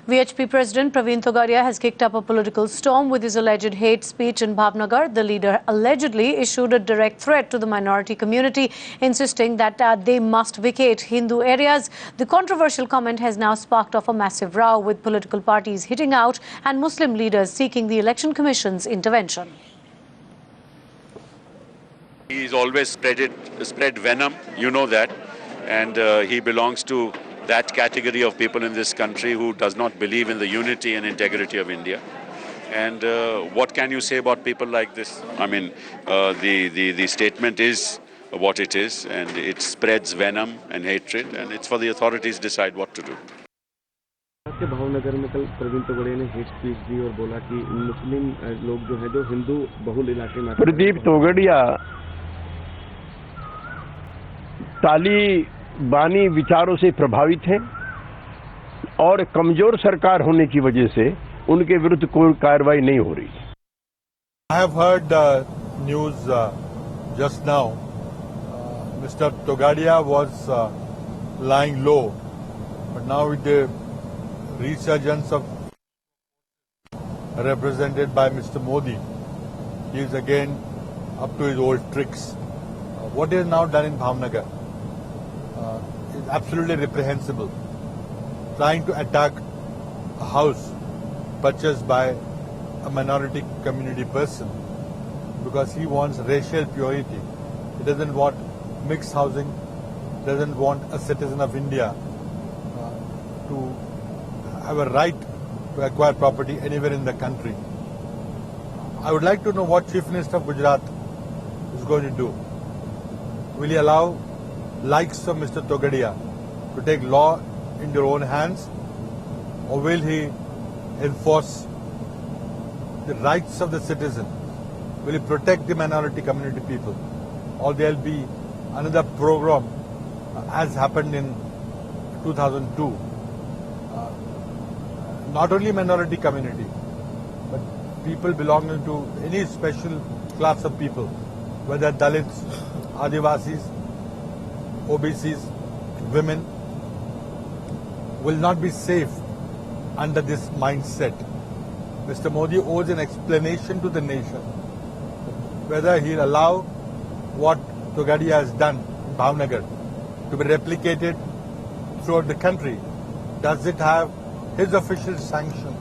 VHP President Praveen Togadia has kicked up a political storm with his alleged hate speech in Bhavnagar. The leader allegedly issued a direct threat to the minority community, insisting that they must vacate Hindu areas. The controversial comment has now sparked off a massive row, with political parties hitting out and Muslim leaders seeking the Election Commission's intervention. He's always spread venom, you know that, and he belongs to that category of people in this country who does not believe in the unity and integrity of India. And what can you say about people like this? I mean, the statement is what it is, and it spreads venom and hatred, and it's for the authorities to decide what to do. Bhavnagar में कल प्रवीण तोगड़िया ने hate speech दी और बोला कि मुस्लिम लोग जो हैं जो हिंदू बहुल इलाके में प्रदीप तोगड़िया तालिबानी विचारों से प्रभावित हैं और कमजोर सरकार होने की वजह से उनके विरुद्ध कोई कार्रवाई नहीं हो रही। I have heard news just now. Mr. Togadia was lying low, but now with the resurgence of represented by Mr. Modi, he is again up to his old tricks. What he has now done in Bhavnagar is absolutely reprehensible. Trying to attack a house purchased by a minority community person because he wants racial purity. He doesn't want mixed housing, doesn't want a citizen of India to have a right to acquire property anywhere in the country. I would like to know what Chief Minister of Gujarat is going to do. Will he allow likes of Mr. Togadia to take law in their own hands, or will he enforce the rights of the citizen? Will he protect the minority community people? Or there will be another program as happened in 2002. Not only minority community, but people belonging to any special class of people, whether Dalits, Adivasis, OBCs, women, will not be safe under this mindset. Mr. Modi owes an explanation to the nation whether he'll allow what Togadia has done in Bhavnagar to be replicated throughout the country. Does it have his official sanction,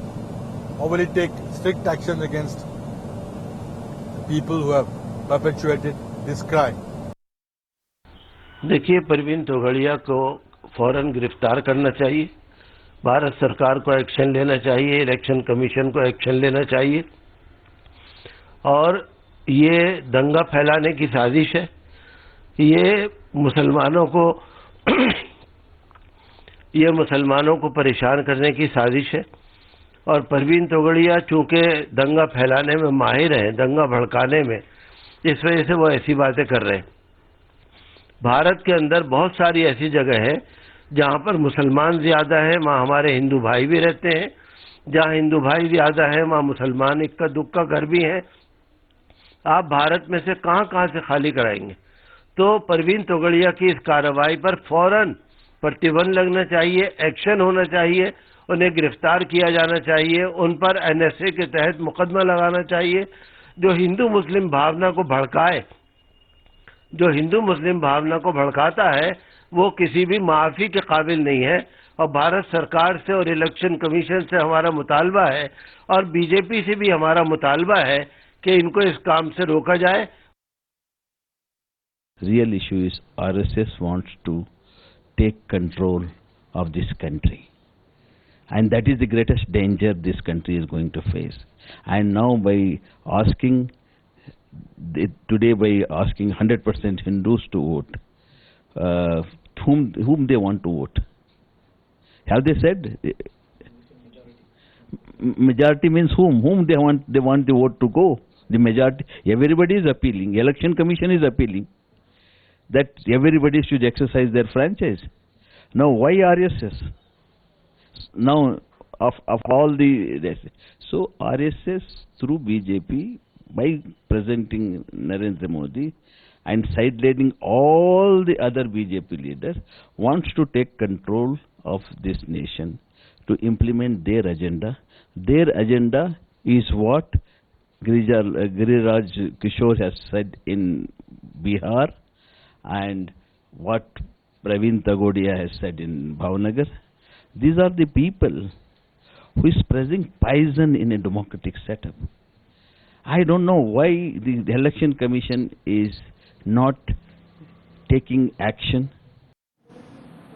or will he take strict action against people who have perpetuated this crime? देखिए, प्रवीण तोगड़िया को फौरन गिरफ्तार करना चाहिए, भारत सरकार को action लेना चाहिए, इलेक्शन कमीशन को एक्शन लेना चाहिए, और ये दंगा फैलाने की साजिश है, ये मुसलमानों को परेशान करने की साजिश है। और प्रवीण तोगड़िया चूंकि दंगा फैलाने में माहिर हैं, दंगा भड़काने में, इस वजह से वो ऐसी बातें कर रहे हैं। भारत के अंदर बहुत सारी ऐसी जगह है जहाँ पर मुसलमान ज़्यादा हैं, वहाँ हमारे हिंदू भाई भी रहते हैं, जहाँ हिंदू भाई ज़्यादा हैं वहाँ मुसलमान इक्का दुक्का घर भी हैं। आप भारत में से कहाँ से खाली कराएंगे? तो प्रवीण तोगड़िया की इस कार्रवाई पर फौरन प्रतिबंध लगना चाहिए, एक्शन होना चाहिए, उन्हें गिरफ्तार किया जाना चाहिए, उन पर NSA के तहत मुकदमा लगाना चाहिए। जो हिंदू मुस्लिम भावना को भड़काए, जो हिंदू मुस्लिम भावना को भड़काता है, वो किसी भी माफ़ी के काबिल नहीं है। और भारत सरकार से और इलेक्शन कमीशन से हमारा मुतालबा है, और BJP से भी हमारा मुतालबा है कि इनको इस काम से रोका जाए। Real issue is RSS wants to take control of this country, and that is the greatest danger this country is going to face. And now by asking 100% Hindus to vote, whom they want to vote? Have they said? Majority means whom? Whom they want the vote to go? The majority. Everybody is appealing. Election Commission is appealing that everybody should exercise their franchise. Now, why RSS? Now, of all the... So, RSS through BJP, by presenting Narendra Modi and sidelining all the other BJP leaders, wants to take control of this nation to implement their agenda. Their agenda is what Giriraj Kishore has said in Bihar and what Praveen Tagodia has said in Bhavnagar. These are the people who is spreading poison in a democratic setup. I don't know why the Election Commission is not taking action.